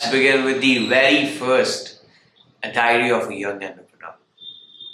Let's begin with the very first A Diary of a Young Entrepreneur,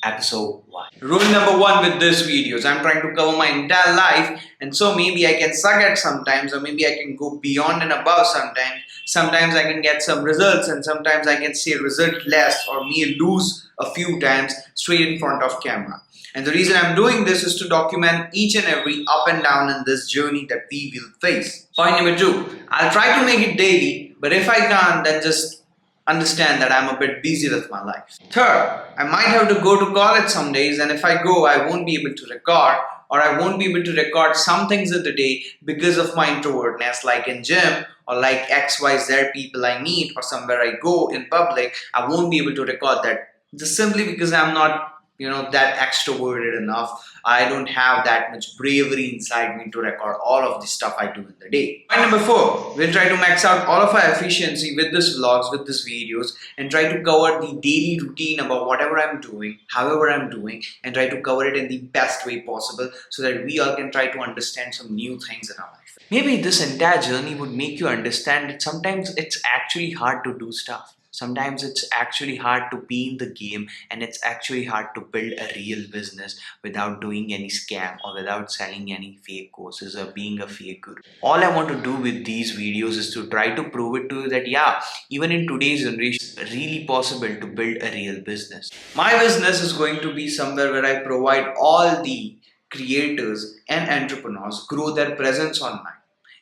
episode 1. Rule number 1 with this video is I'm trying to cover my entire life, and so maybe I can suck at sometimes, or maybe I can go beyond and above sometimes. Sometimes I can get some results, and sometimes I can say result less or me lose a few times straight in front of camera. And the reason I'm doing this is to document each and every up and down in this journey that we will face. Point number 2, I'll try to make it daily, but if I can't, then just understand that I'm a bit busy with my life. Third, I might have to go to college some days, and if I go, I won't be able to record, or I won't be able to record some things of the day because of my introvertness, like in gym or like XYZ people I meet or somewhere I go in public. I won't be able to record that just simply because I'm not that extroverted enough. I don't have that much bravery inside me to record all of the stuff I do in the day. Point number 4, we'll try to max out all of our efficiency with this vlogs, with these videos, and try to cover the daily routine about whatever I'm doing, however I'm doing, and try to cover it in the best way possible so that we all can try to understand some new things in our life. Maybe this entire journey would make you understand that sometimes it's actually hard to do stuff. Sometimes it's actually hard to be in the game, and it's actually hard to build a real business without doing any scam or without selling any fake courses or being a fake guru. All I want to do with these videos is to try to prove it to you that yeah, even in today's generation, it's really possible to build a real business. My business is going to be somewhere where I provide all the creators and entrepreneurs grow their presence online,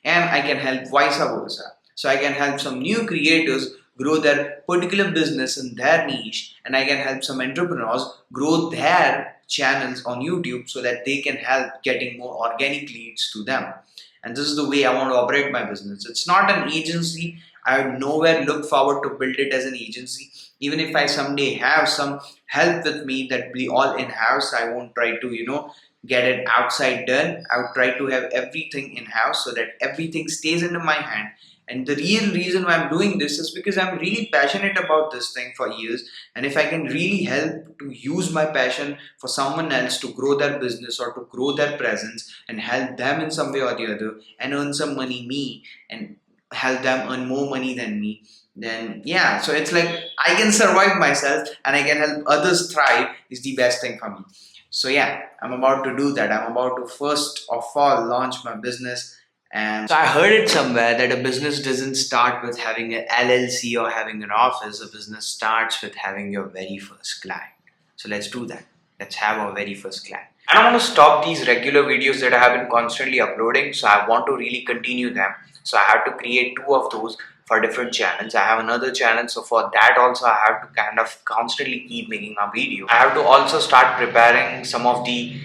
and I can help vice versa. So I can help some new creators grow their particular business in their niche, and I can help some entrepreneurs grow their channels on YouTube so that they can help getting more organic leads to them. And this is the way I want to operate my business. It's not an agency. I would nowhere look forward to build it as an agency. Even if I someday have some help with me that be all in-house, I won't try to get it outside done. I would try to have everything in-house so that everything stays into my hand. And the real reason why I'm doing this is because I'm really passionate about this thing for years. And if I can really help to use my passion for someone else to grow their business or to grow their presence and help them in some way or the other and earn some money me and help them earn more money than me, then yeah, so it's like I can survive myself and I can help others thrive is the best thing for me. So yeah, I'm about to do that. I'm about to first of all launch my business. And so I heard it somewhere that a business doesn't start with having an LLC or having an office. A business starts with having your very first client. So let's do that. Let's have our very first client. I don't want to stop these regular videos that I have been constantly uploading. So I want to really continue them. So I have to create 2 of those for different channels. I have another channel. So for that also I have to kind of constantly keep making a video. I have to also start preparing some of the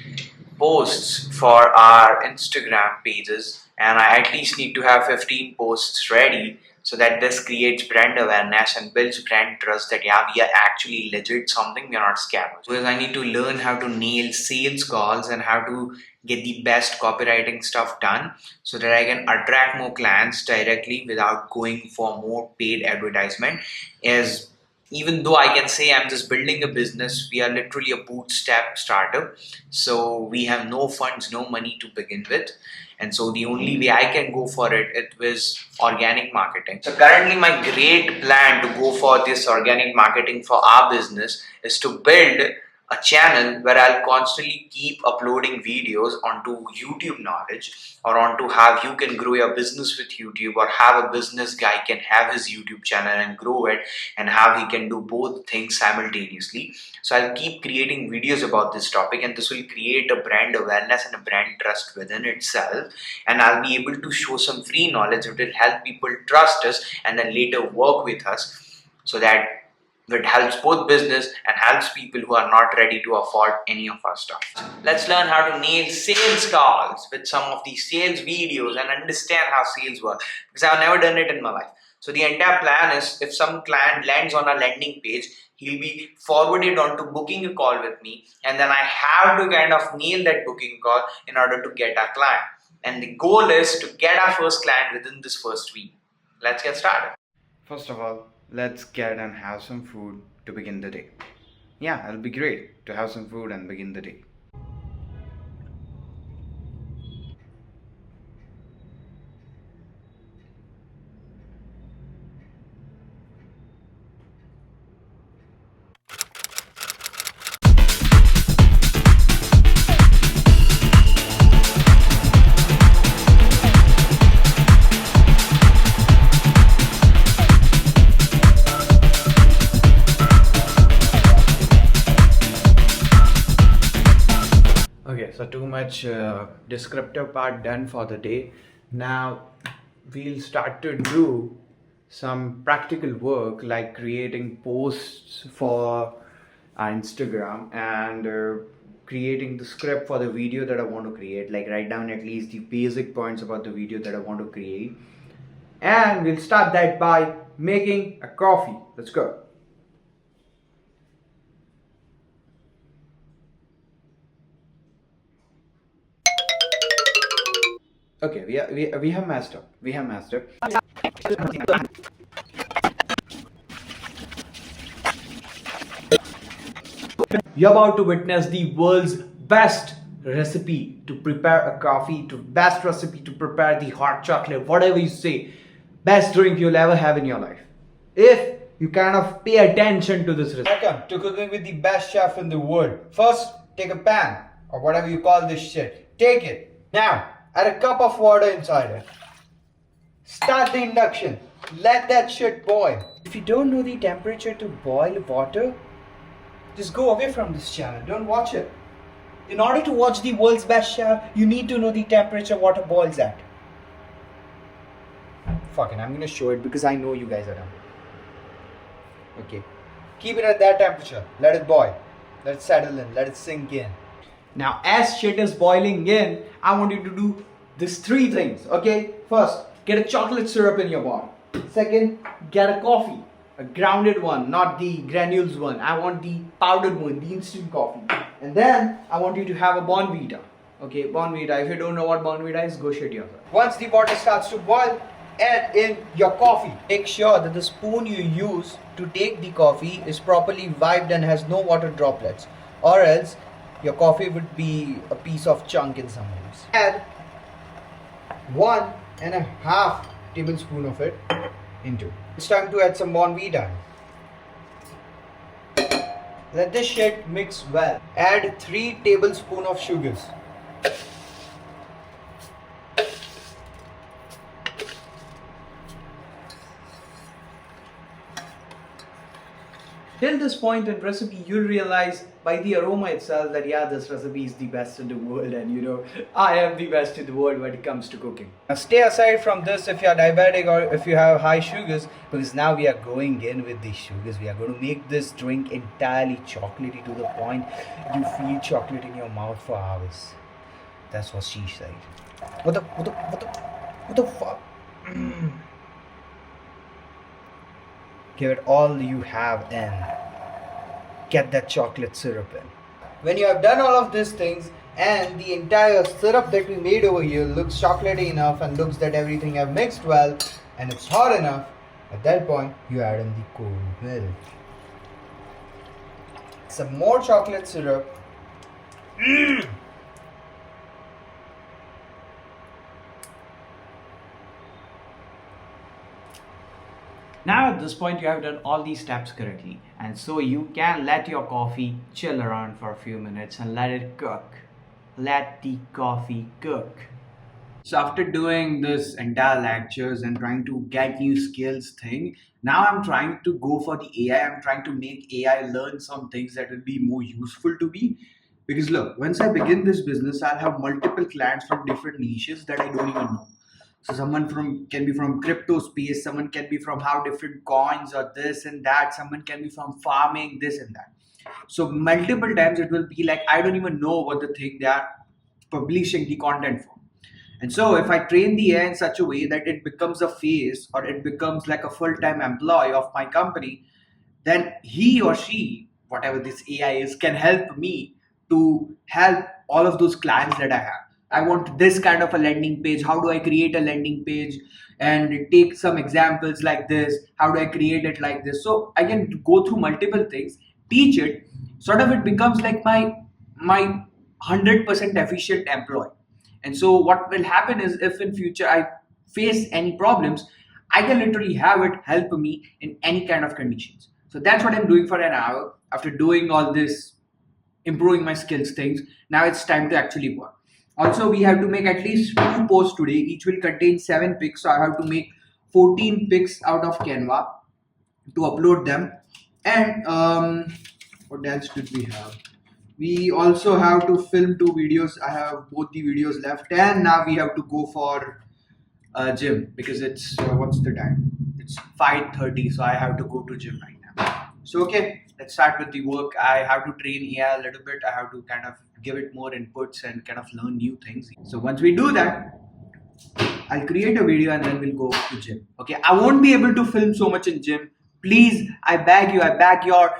posts for our Instagram pages, and I at least need to have 15 posts ready so that this creates brand awareness and builds brand trust that yeah, we are actually legit something, we are not scammers. Because I need to learn how to nail sales calls and how to get the best copywriting stuff done so that I can attract more clients directly without going for more paid advertisement. As even though I can say I'm just building a business, we are literally a bootstrap startup. So we have no funds, no money to begin with. And so the only way I can go for it was organic marketing. So currently my great plan to go for this organic marketing for our business is to build a channel where I'll constantly keep uploading videos onto YouTube knowledge, or onto how you can grow your business with YouTube, or how a business guy can have his YouTube channel and grow it, and how he can do both things simultaneously. So I'll keep creating videos about this topic, and this will create a brand awareness and a brand trust within itself. And I'll be able to show some free knowledge that will help people trust us and then later work with us, so that it helps both business and helps people who are not ready to afford any of our stuff. Let's learn how to nail sales calls with some of these sales videos and understand how sales work, because I've never done it in my life. So the entire plan is, if some client lands on a landing page, he'll be forwarded on to booking a call with me, and then I have to kind of nail that booking call in order to get our client. And the goal is to get our first client within this first week. Let's get started. First of all, let's get and have some food to begin the day. Yeah, it'll be great to have some food and begin the day. So too much descriptive part done for the day. Now we'll start to do some practical work like creating posts for our Instagram and creating the script for the video that I want to create. Like write down at least the basic points about the video that I want to create. And we'll start that by making a coffee. Let's go. Okay, we have messed up. We have messed up. You're about to witness the world's best recipe to prepare a coffee, to best recipe to prepare the hot chocolate, whatever you say, best drink you'll ever have in your life. If you kind of pay attention to this recipe. Welcome to Cooking with the Best Chef in the World. First, take a pan or whatever you call this shit. Take it. Now, add a cup of water inside it. Start the induction. Let that shit boil. If you don't know the temperature to boil water, just go away from this channel. Don't watch it. In order to watch the world's best chef, you need to know the temperature water boils at. Fuck it, I'm gonna show it because I know you guys are done. Okay. Keep it at that temperature. Let it boil. Let it settle in. Let it sink in. Now, as shit is boiling in, I want you to do these three things. Okay? First, get a chocolate syrup in your bowl. Second, get a coffee. A grounded one, not the granules one. I want the powdered one, the instant coffee. And then I want you to have a Bonvita. Okay, Bonvita. If you don't know what Bonvita is, go shit yourself. Once the water starts to boil, add in your coffee. Make sure that the spoon you use to take the coffee is properly wiped and has no water droplets, or else your coffee would be a piece of chunk in some ways. Add 1.5 tablespoon of it into. It's time to add some Bonvita. Let this shit mix well. Add 3 tablespoons of sugars. Till this point in recipe, you'll realize by the aroma itself that yeah, this recipe is the best in the world, and you know, I am the best in the world when it comes to cooking. Now stay aside from this if you are diabetic or if you have high sugars, because now we are going in with the sugars. We are going to make this drink entirely chocolatey to the point you feel chocolate in your mouth for hours. That's what she said. What the fuck? Give it all you have and get that chocolate syrup in. When you have done all of these things and the entire syrup that we made over here looks chocolatey enough and looks that everything have mixed well and it's hot enough, at that point you add in the cold milk. Some more chocolate syrup. Now at this point you have done all these steps correctly, and so you can let your coffee chill around for a few minutes and let it cook. Let the coffee cook. So after doing this entire lectures and trying to get new skills thing, now I'm trying to go for the AI. I'm trying to make AI learn some things that will be more useful to me. Because look, once I begin this business, I'll have multiple clients from different niches that I don't even know. So someone can be from crypto space, someone can be from how different coins or this and that, someone can be from farming, this and that. So multiple times it will be like, I don't even know what the thing they are publishing the content for. And so if I train the AI in such a way that it becomes a face or it becomes like a full-time employee of my company, then he or she, whatever this AI is, can help me to help all of those clients that I have. I want this kind of a landing page. How do I create a landing page? And take some examples like this. How do I create it like this? So I can go through multiple things, teach it, sort of it becomes like my 100% efficient employee. And so what will happen is if in future I face any problems, I can literally have it help me in any kind of conditions. So that's what I'm doing for an hour. After doing all this, improving my skills things, now it's time to actually work. Also, we have to make at least 2 posts today. Each will contain 7 pics. So I have to make 14 pics out of Canva to upload them. And what else did we have? We also have to film 2 videos. I have both the videos left, and now we have to go for gym because it's what's the time? It's 5:30, so I have to go to gym right now. So okay, let's start with the work. I have to train AI a little bit. I have to kind of give it more inputs and kind of learn new things. So once we do that, I'll create a video and then we'll go to gym. Okay, I won't be able to film so much in gym. Please, I beg you, I beg your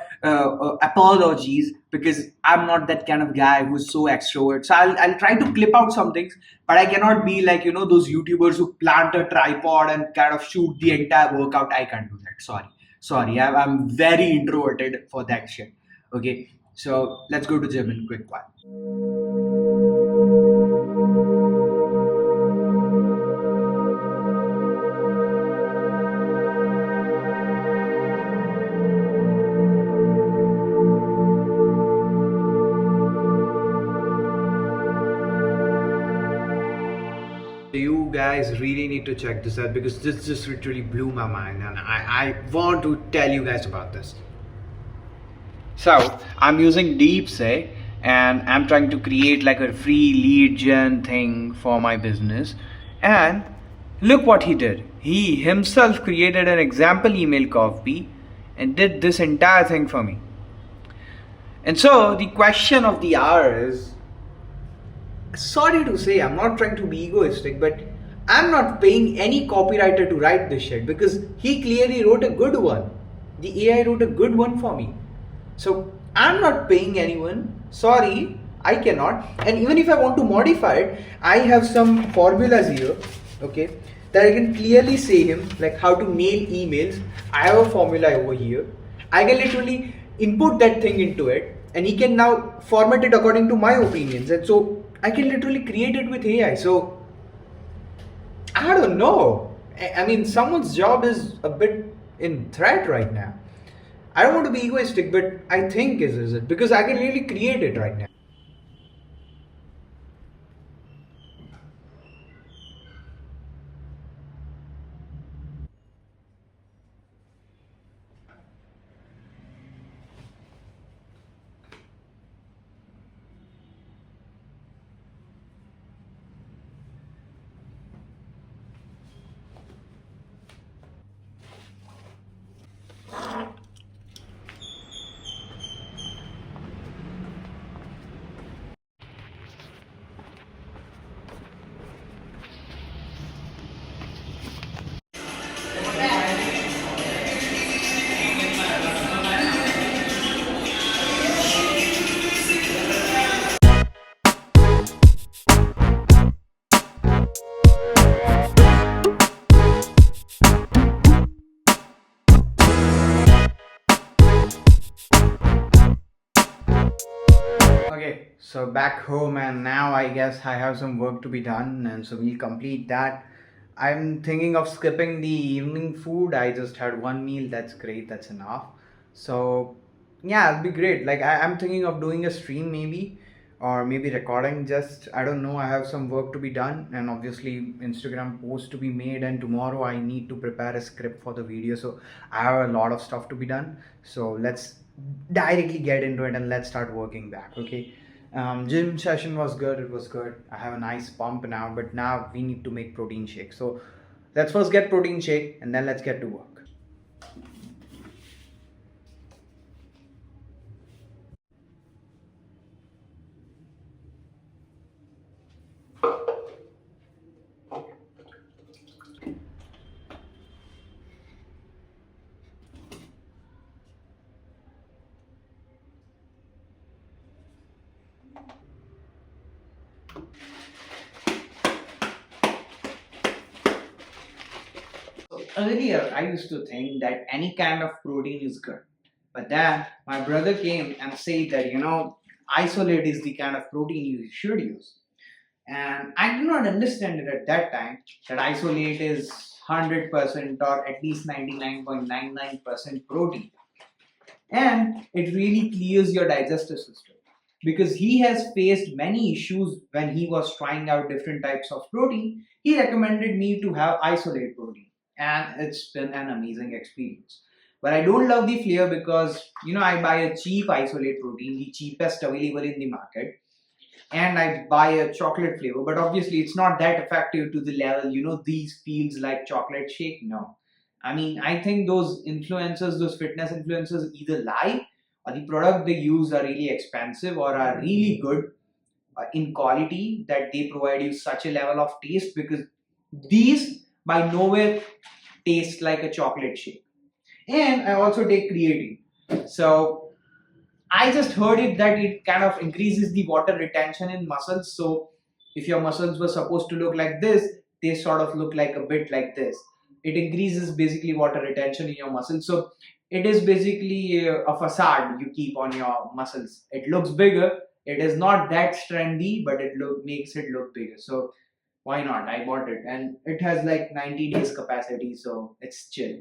apologies because I'm not that kind of guy who's so extrovert. So I'll try to clip out some things, but I cannot be like those YouTubers who plant a tripod and kind of shoot the entire workout. I can't do that. Sorry, I'm very introverted for that shit. Okay, so let's go to gym in quick while. You guys really need to check this out because this just literally blew my mind and I want to tell you guys about this. So I'm using DeepSeek and I'm trying to create like a free lead gen thing for my business. And look what he did. He himself created an example email copy and did this entire thing for me. And so the question of the hour is, sorry to say, I'm not trying to be egoistic, but I'm not paying any copywriter to write this shit because he clearly wrote a good one. The AI wrote a good one for me. So I'm not paying anyone. Sorry, I cannot. And even if I want to modify it, I have some formulas here, okay, that I can clearly say him like how to mail emails. I have a formula over here. I can literally input that thing into it and he can now format it according to my opinions. And so I can literally create it with AI. So I don't know. I mean, someone's job is a bit in threat right now. I don't want to be egoistic, but I think is it because I can really create it right now. Okay, so back home and now I guess I have some work to be done and so we'll complete that. I'm thinking of skipping the evening food. I just had one meal. That's great. That's enough. So yeah, it'll be great. Like I'm thinking of doing a stream maybe or maybe recording just I don't know. I have some work to be done and obviously Instagram post to be made and tomorrow I need to prepare a script for the video. So I have a lot of stuff to be done. So let's directly get into it and let's start working back. Okay, gym session was good. It was good. I have a nice pump now, but now we need to make protein shake. So let's first get protein shake and then let's get to work. Earlier, I used to think that any kind of protein is good. But then my brother came and said that, isolate is the kind of protein you should use. And I did not understand it at that time that isolate is 100% or at least 99.99% protein. And it really clears your digestive system because he has faced many issues when he was trying out different types of protein. He recommended me to have isolate protein and it's been an amazing experience. But I don't love the flavor because I buy a cheap isolate protein, the cheapest available in the market, and I buy a chocolate flavor. But obviously, it's not that effective to the level these feels like chocolate shake. No, I mean I think those influencers, those fitness influencers, either lie or the product they use are really expensive or are really good in quality that they provide you such a level of taste, because these by nowhere taste like a chocolate shake. And I also take creatine. So I just heard it that it kind of increases the water retention in muscles. So if your muscles were supposed to look like this, they sort of look like a bit like this. It increases basically water retention in your muscles. So it is basically a facade you keep on your muscles. It looks bigger. It is not that trendy, but it makes it look bigger. So why not? I bought it, and it has like 90 days capacity, so it's chill.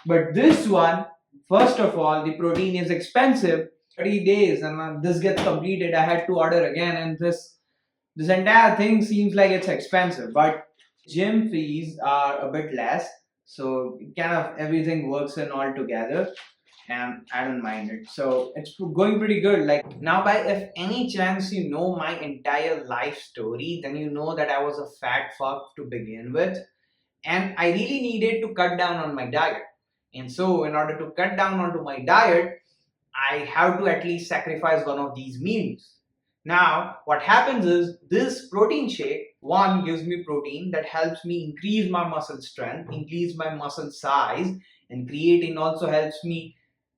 But this one, first of all, the protein is expensive, 30 days, and this gets completed. I had to order again, and this entire thing seems like it's expensive. But gym fees are a bit less, so kind of everything works in all together, and I don't mind it. So it's going pretty good. Like now, by if any chance you know my entire life story, then you know that I was a fat fuck to begin with, and I really needed to cut down on my diet. And so, in order to cut down onto my diet, I have to at least sacrifice one of these meals. Now, what happens is this protein shake, one, gives me protein that helps me increase my muscle strength, increase my muscle size, and creatine also helps me,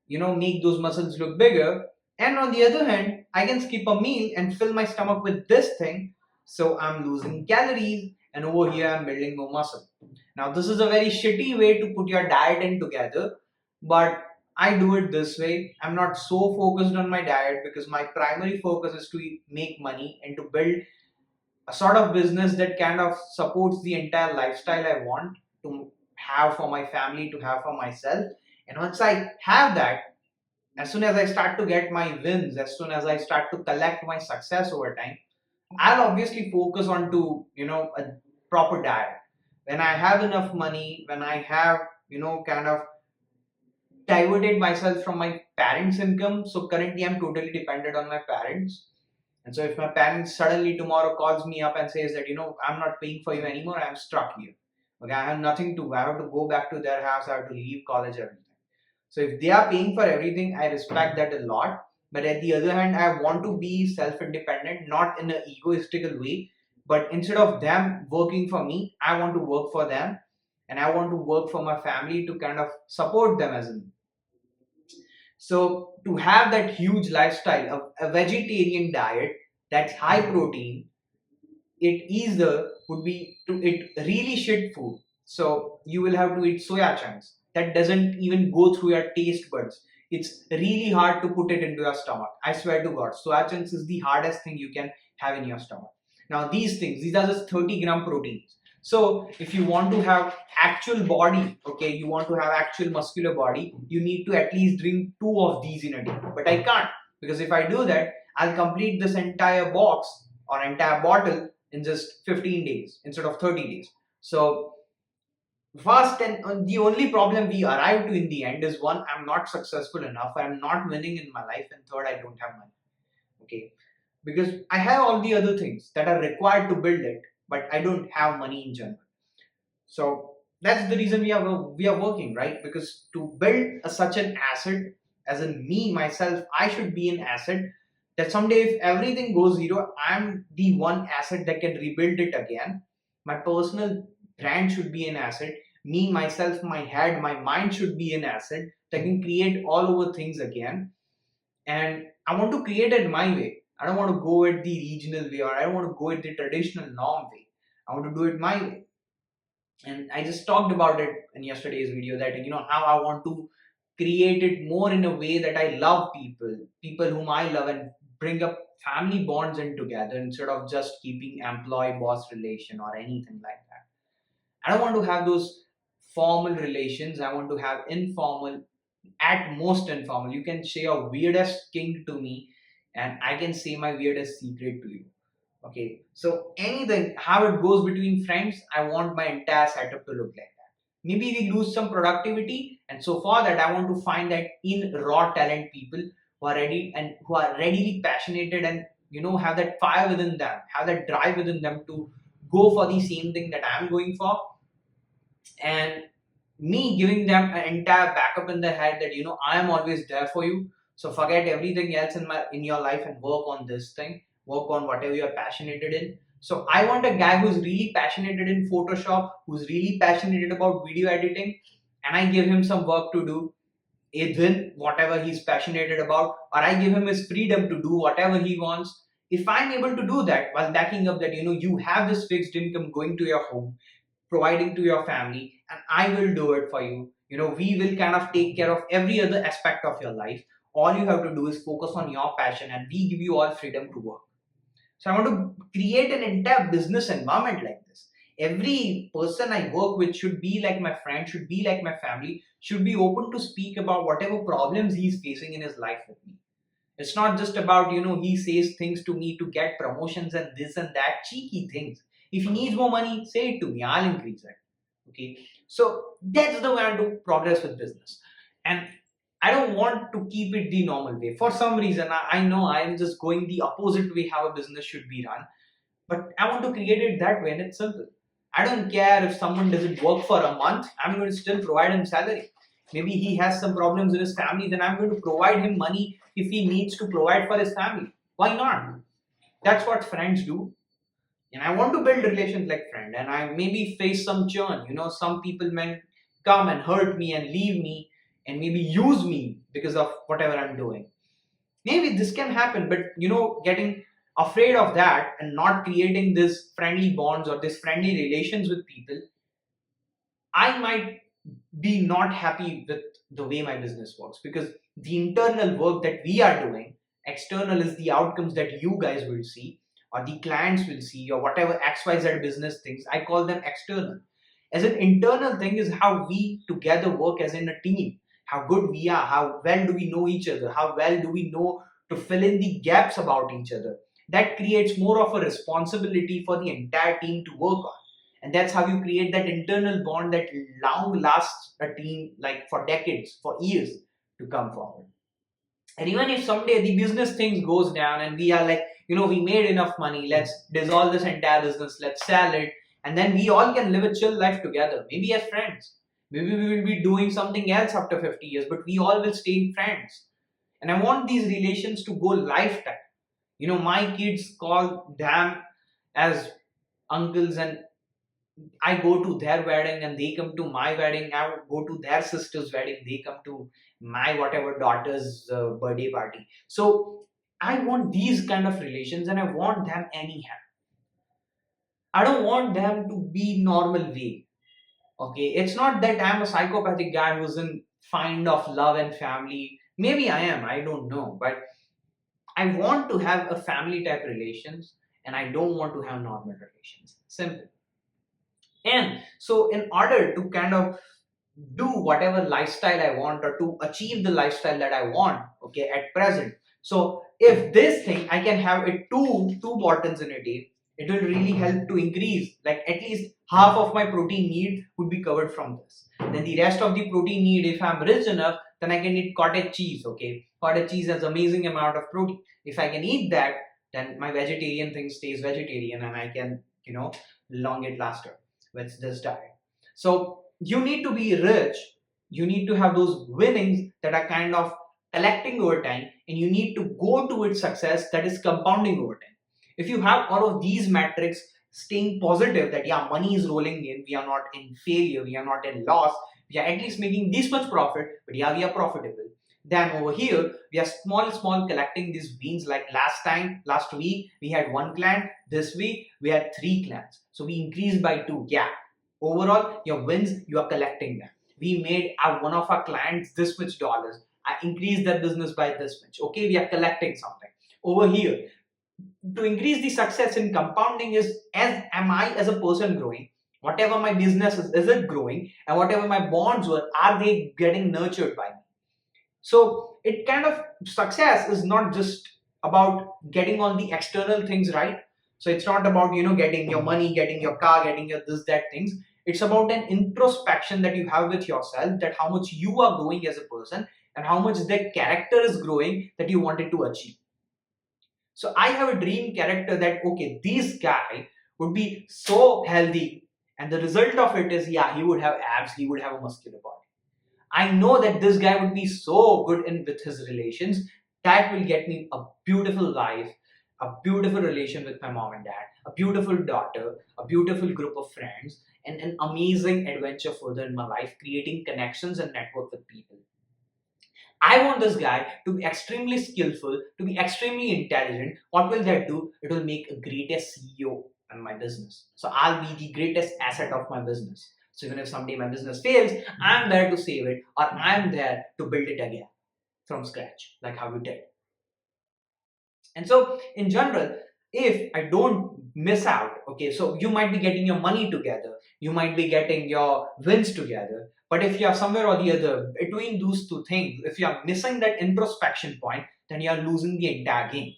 make those muscles look bigger. And on the other hand, I can skip a meal and fill my stomach with this thing. So I'm losing calories, and over here I'm building more muscle. Now, this is a very shitty way to put your diet in together, but I do it this way. I'm not so focused on my diet because my primary focus is to make money and to build a sort of business that kind of supports the entire lifestyle I want to have for my family, to have for myself. And once I have that, as soon as I start to get my wins, as soon as I start to collect my success over time, I'll obviously focus on to, a proper diet. When I have enough money, when I have, kind of diverted myself from my parents' income. So currently I'm totally dependent on my parents. And so if my parents suddenly tomorrow calls me up and says that, I'm not paying for you anymore, I'm stuck here. Okay, I have nothing to, I have to go back to their house, I have to leave college, everything. So if they are paying for everything, I respect that a lot. But at the other hand, I want to be self-independent, not in an egoistical way, but instead of them working for me, I want to work for them, and I want to work for my family to kind of support them as in. So to have that huge lifestyle, a vegetarian diet that's high protein, it either would be to eat really shit food. So you will have to eat soya chunks. That doesn't even go through your taste buds. It's really hard to put it into your stomach. I swear to God, soya chunks is the hardest thing you can have in your stomach. Now these things, these are just 30-gram proteins. So if you want to have actual body, okay, you want to have actual muscular body, you need to at least drink 2 of these in a day. But I can't, because if I do that, I'll complete this entire box or entire bottle in just 15 days instead of 30 days. So first, and the only problem we arrive to in the end is, one, I'm not successful enough, I'm not winning in my life, and third, I don't have money. Okay, because I have all the other things that are required to build it, but I don't have money in general. So that's the reason we are working, right? Because to build such an asset, as in me myself, I should be an asset that someday if everything goes zero, I'm the one asset that can rebuild it again. My personal brand should be an asset. Me myself, my head, my mind should be an asset that can create all over things again. And I want to create it my way. I don't want to go at the regional way, or I don't want to go at the traditional norm way. I want to do it my way. And I just talked about it in yesterday's video, that how I want to create it more in a way that I love people whom I love, and bring up family bonds in together instead of just keeping employee boss relation or anything like that. I don't want to have those formal relations. I want to have informal, at most informal. You can say your weirdest kink to me, and I can say my weirdest secret to you. Okay, so anything, how it goes between friends, I want my entire setup to look like that. maybe we lose some productivity. And so for that, I want to find that in raw talent people who are ready and who are readily passionate and have that fire within them, have that drive within them to go for the same thing that I'm going for. And me giving them an entire backup in their head that I am always there for you. So forget everything else in your life and work on this thing, work on whatever you're passionate in. So I want a guy who's really passionate in Photoshop, who's really passionate about video editing, and I give him some work to do within whatever he's passionate about, or I give him his freedom to do whatever he wants. If I'm able to do that while backing up that you have this fixed income going to your home, providing to your family, and I will do it for you. We will kind of take care of every other aspect of your life. All you have to do is focus on your passion, and we give you all freedom to work. So I want to create an entire business environment like this. Every person I work with should be like my friend, should be like my family, should be open to speak about whatever problems he's facing in his life with me. It's not just about, he says things to me to get promotions and this and that cheeky things. If he needs more money, say it to me, I'll increase it. Okay. So that's the way I do progress with business. And I don't want to keep it the normal way. For some reason, I know I am just going the opposite way how a business should be run. But I want to create it that way, and it's simple. I don't care if someone doesn't work for a month, I'm going to still provide him salary. Maybe he has some problems in his family, then I'm going to provide him money if he needs to provide for his family. Why not? That's what friends do. And I want to build relations like friend, and I maybe face some churn. Some people may come and hurt me and leave me and maybe use me because of whatever I'm doing. Maybe this can happen, but getting afraid of that and not creating this friendly bonds or this friendly relations with people, I might be not happy with the way my business works, because the internal work that we are doing, external is the outcomes that you guys will see or the clients will see or whatever XYZ business things, I call them external. As an internal thing is how we together work as in a team, how good we are, how well do we know each other, how well do we know to fill in the gaps about each other. That creates more of a responsibility for the entire team to work on. And that's how you create that internal bond that long lasts a team like for decades, for years to come forward. And even if someday the business things goes down and we are like, we made enough money, let's dissolve this entire business, let's sell it, and then we all can live a chill life together, maybe as friends. Maybe we will be doing something else after 50 years, but we all will stay friends. And I want these relations to go lifetime. My kids call them as uncles, and I go to their wedding and they come to my wedding. I go to their sister's wedding, they come to my whatever daughter's birthday party. So I want these kind of relations, and I want them anyhow. I don't want them to be normal way. Okay, it's not that I'm a psychopathic guy who's in find of love and family. Maybe I am, I don't know, but I want to have a family type relations, and I don't want to have normal relations. Simple. And so in order to kind of do whatever lifestyle I want or to achieve the lifestyle that I want, okay, at present. So if this thing I can have it two bottles in a day, it will really help to increase, like at least half of my protein need would be covered from this. Then the rest of the protein need, if I'm rich enough, then I can eat cottage cheese. Okay, cottage cheese has amazing amount of protein. If I can eat that, then my vegetarian thing stays vegetarian, and I can long it laster with this diet. So you need to be rich, you need to have those winnings that are kind of collecting over time, and you need to go towards success that is compounding over time. If you have all of these metrics staying positive, that yeah, money is rolling in, we are not in failure, we are not in loss, we are at least making this much profit, but yeah, we are profitable. Then over here, we are small collecting these wins. Like last week, we had one client. This week, we had 3 clients. So we increased by 2. Yeah. Overall, your wins, you are collecting them. We made one of our clients this much dollars. I increased their business by this much. Okay, we are collecting something. Over here, to increase the success in compounding is, as am I as a person growing? Whatever my business is it growing? And whatever my bonds were, are they getting nurtured by me? So it kind of, success is not just about getting all the external things right. So it's not about getting your money, getting your car, getting your this that things. It's about an introspection that you have with yourself, that how much you are growing as a person and how much that character is growing that you wanted to achieve. So I have a dream character that, okay, this guy would be so healthy, and the result of it is, yeah, he would have abs, he would have a muscular body. I know that this guy would be so good in with his relations that will get me a beautiful life, a beautiful relation with my mom and dad, a beautiful daughter, a beautiful group of friends, and an amazing adventure further in my life, creating connections and network with people. I want this guy to be extremely skillful, to be extremely intelligent. What will that do? It will make a greatest CEO in my business. So I'll be the greatest asset of my business. So even if someday my business fails, I'm there to save it, or I'm there to build it again from scratch, like how we did. And so in general, if I don't miss out, okay, so you might be getting your money together, you might be getting your wins together, but if you're somewhere or the other between those two things, if you're missing that introspection point, then you're losing the entire game.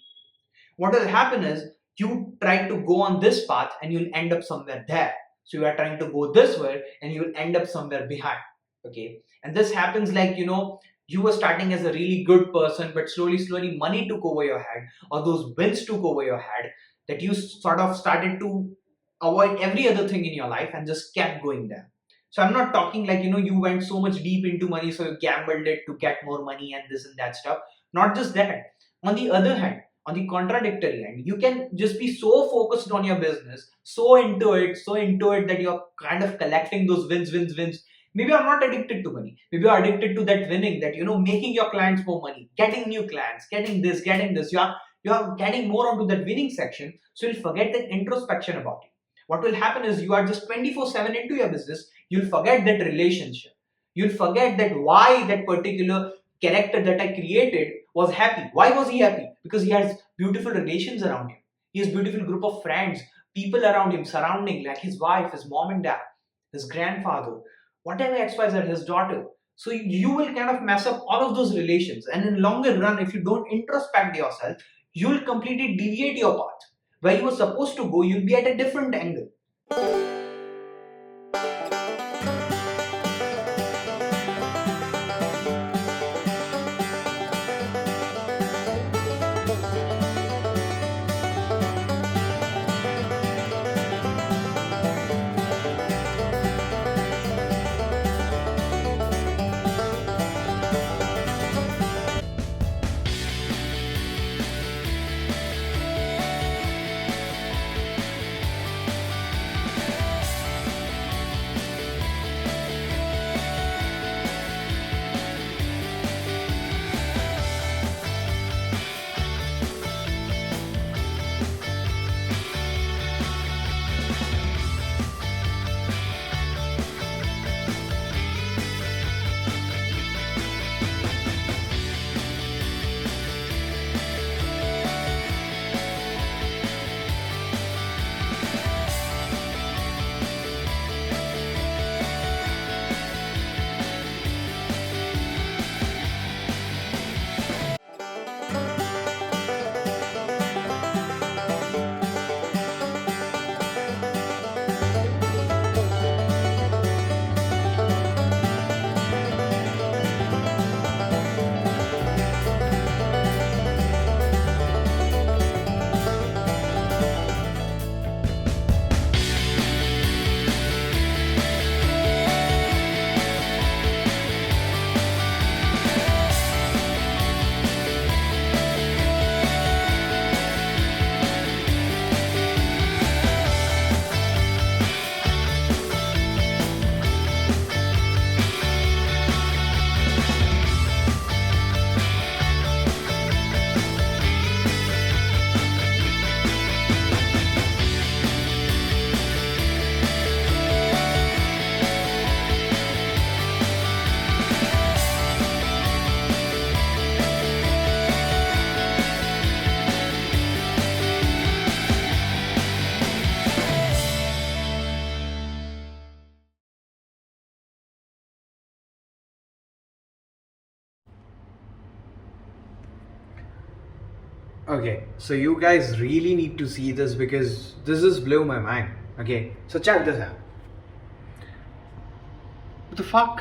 What will happen is you try to go on this path and you'll end up somewhere there. So you are trying to go this way and you'll end up somewhere behind. Okay. And this happens like, you were starting as a really good person, but slowly money took over your head, or those wins took over your head, that you sort of started to avoid every other thing in your life and just kept going there. So I'm not talking like, you went so much deep into money, so you gambled it to get more money and this and that stuff. Not just that. On the other hand, on the contradictory end, you can just be so focused on your business, so into it that you're kind of collecting those wins. Maybe you're not addicted to money. Maybe you're addicted to that winning, that making your clients more money, getting new clients, getting this. You're getting more onto that winning section, so you'll forget that introspection about it. What will happen is you are just 24/7 into your business. You'll forget that relationship. You'll forget that why that particular character that I created was happy. Why was he happy? Because he has beautiful relations around him. He has beautiful group of friends, people around him, surrounding, like his wife, his mom and dad, his grandfather, whatever XYZ, his daughter. So you will kind of mess up all of those relations. And in longer run, if you don't introspect yourself, you'll completely deviate your path. Where you were supposed to go, you'll be at a different angle. Okay, so you guys really need to see this because this just blew my mind. Okay, so check this out. What the fuck?